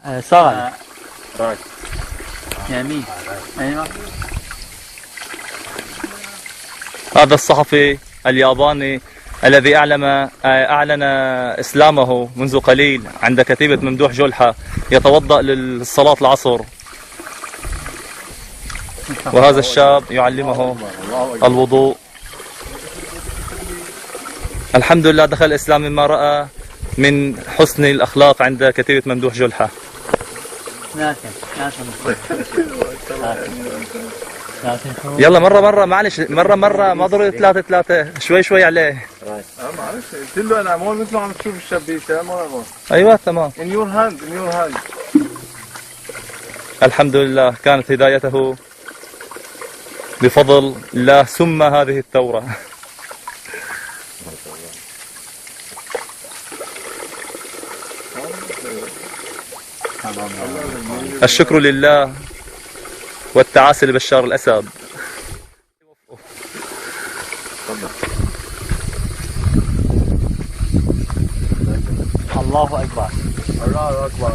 صار رايت. يمين. ايوه. هذا الصحفي الياباني الذي أعلن إسلامه منذ قليل عند كتيبة ممدوح جلحة يتوضأ للصلاة العصر، وهذا الشاب يعلمه الوضوء. الحمد لله دخل الإسلام مما رأى من حسن الأخلاق عند كتيبة ممدوح جلحة. يلا مرة معلش، مرة ما ضروري 3 شوي عليه. معلش قلت له انا عمول مثل ما عم تشوف الشبيكه ما. ايوه تمام. in your hand. الحمد لله كانت هدايته بفضل الله ثم هذه الثورة. الشكر لله والتعاسي لبشار الأسد. الله أكبر. الله اكبر.